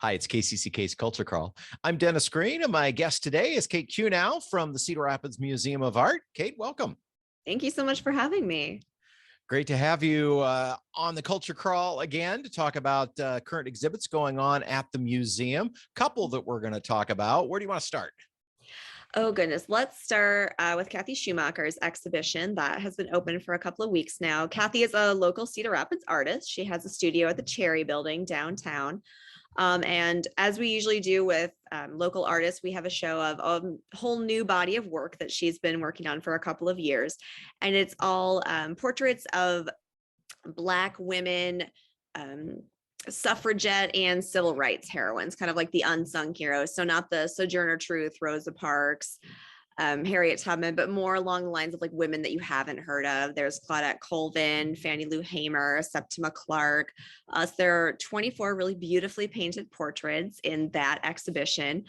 Hi, it's KCCK's Culture Crawl. I'm Dennis Green, and my guest today is Kate Kunow from the Cedar Rapids Museum of Art. Kate, welcome. Thank you so much for having me. Great to have you on the Culture Crawl again to talk about current exhibits going on at the museum. Couple that we're going to talk about. Where do you want to start? Oh, goodness. Let's start with Kathy Schumacher's exhibition that has been open for a couple of weeks now. Kathy is a local Cedar Rapids artist. She has a studio at the Cherry Building downtown. And as we usually do with local artists, we have a show of a whole new body of work that she's been working on for a couple of years. And it's all portraits of Black women, suffragette and civil rights heroines, kind of like the unsung heroes. So not the Sojourner Truth, Rosa Parks, Harriet Tubman, but more along the lines of like women that you haven't heard of. There's Claudette Colvin, Fannie Lou Hamer, Septima Clark. So there are 24 really beautifully painted portraits in that exhibition.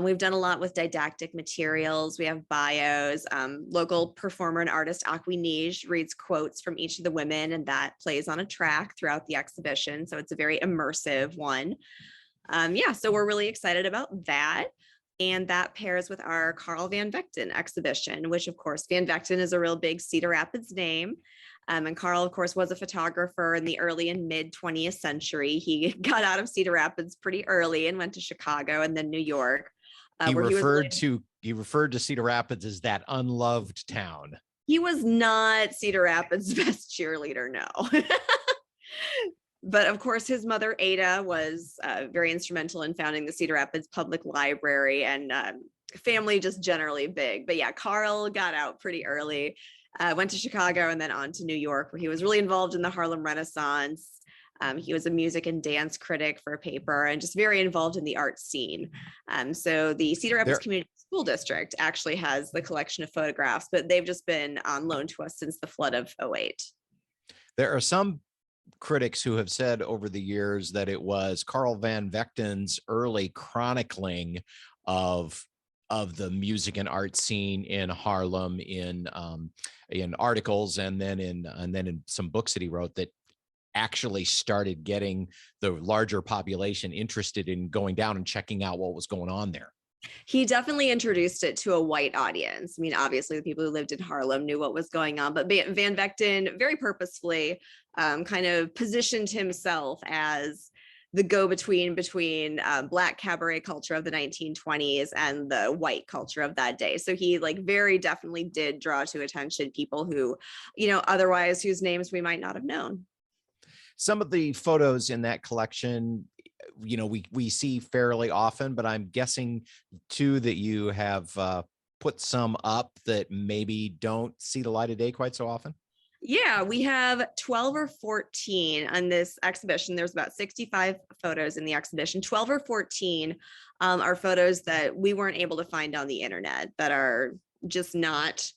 We've done a lot with didactic materials. We have bios. Local performer and artist Aquinige reads quotes from each of the women, and that plays on a track throughout the exhibition. So it's a very immersive one. So we're really excited about that. And that pairs with our Carl Van Vechten exhibition, which of course, Van Vechten is a real big Cedar Rapids name. And Carl, of course, was a photographer in the early and mid 20th century. He got out of Cedar Rapids pretty early and went to Chicago and then New York. He referred to Cedar Rapids as that unloved town. He was not Cedar Rapids' best cheerleader, no. But of course, his mother, Ada, was very instrumental in founding the Cedar Rapids Public Library, and family just generally big. But yeah, Carl got out pretty early, went to Chicago and then on to New York, where he was really involved in the Harlem Renaissance. He was a music and dance critic for a paper and just very involved in the art scene. So the Cedar Rapids Community School District actually has the collection of photographs, but they've just been on loan to us since the flood of '08. There are some critics who have said over the years that it was Carl Van Vechten's early chronicling of the music and art scene in Harlem in articles and then in some books that he wrote that actually started getting the larger population interested in going down and checking out what was going on there. He definitely introduced it to a white audience. I mean, obviously the people who lived in Harlem knew what was going on, but Van Vechten very purposefully kind of positioned himself as the go-between between Black cabaret culture of the 1920s and the white culture of that day. So he very definitely did draw to attention people who, otherwise whose names we might not have known. Some of the photos in that collection, we see fairly often, but I'm guessing too that you have put some up that maybe don't see the light of day quite so often. Yeah, we have 12 or 14 on this exhibition. There's about 65 photos in the exhibition. 12 or 14 are photos that we weren't able to find on the internet, that are just not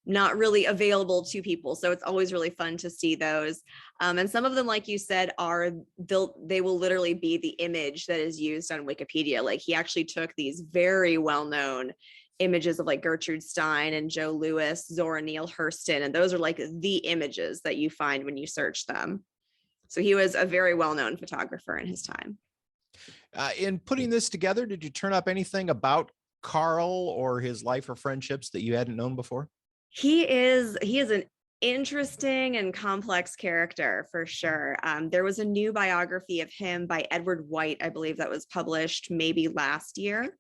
really available to people. So it's always really fun to see those. And some of them, like you said, they will literally be the image that is used on Wikipedia. Like he actually took these very well-known images of like Gertrude Stein and Joe Louis, Zora Neale Hurston, and those are like the images that you find when you search them. So he was a very well-known photographer in his time. In putting this together, did you turn up anything about Carl or his life or friendships that you hadn't known before? He is an interesting and complex character for sure. There was a new biography of him by Edward White, I believe, that was published maybe last year.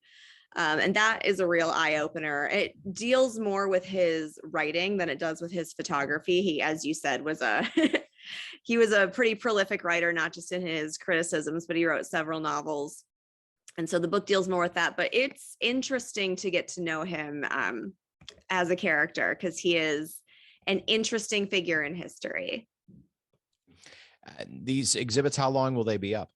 And that is a real eye-opener. It deals more with his writing than it does with his photography. He, as you said, was he was a pretty prolific writer, not just in his criticisms, but he wrote several novels. And so the book deals more with that, but it's interesting to get to know him as a character, because he is an interesting figure in history. These exhibits, how long will they be up?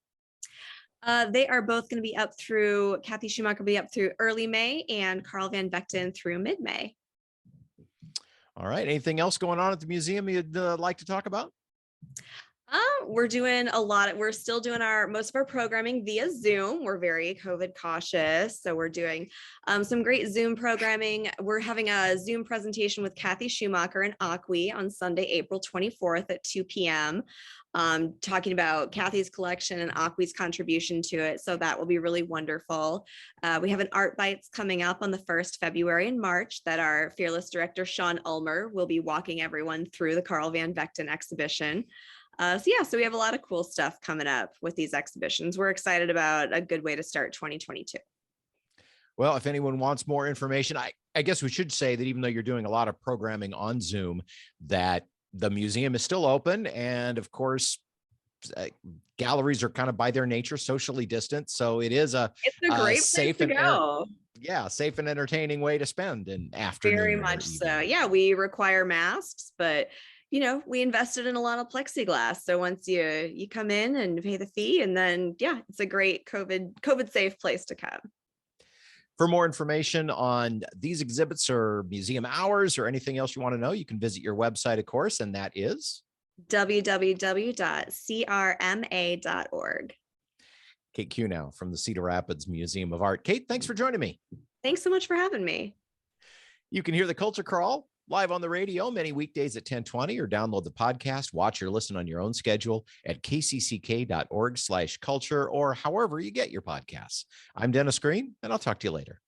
They are both going to be up through, Kathy Schumacher will be up through early May and Carl Van Vechten through mid-May. All right. Anything else going on at the museum you'd like to talk about? We're doing a lot. We're still doing most of our programming via Zoom. We're very COVID cautious. So we're doing some great Zoom programming. We're having a Zoom presentation with Kathy Schumacher and Aqui on Sunday, April 24th at 2 p.m. Talking about Kathy's collection and Aqui's contribution to it. So that will be really wonderful. We have an Art Bites coming up on the 1st February and March that our fearless director, Sean Ulmer, will be walking everyone through the Carl Van Vechten exhibition. So we have a lot of cool stuff coming up with these exhibitions. We're excited about a good way to start 2022. Well, if anyone wants more information, I guess we should say that even though you're doing a lot of programming on Zoom, that the museum is still open. And of course, galleries are kind of by their nature socially distant. So it is it's a great safe place to go. Safe and entertaining way to spend an afternoon. Very much so. Yeah, we require masks, but we invested in a lot of plexiglass. So once you come in and pay the fee, and then it's a great COVID safe place to come. For more information on these exhibits or museum hours or anything else you want to know, you can visit your website, of course, and that is www.crma.org. Kate Kunow from the Cedar Rapids Museum of Art. Kate, thanks for joining me. Thanks so much for having me. You can hear the Culture Crawl live on the radio many weekdays at 10:20, or download the podcast, watch or listen on your own schedule at kcck.org/culture, or however you get your podcasts. I'm Dennis Green, and I'll talk to you later.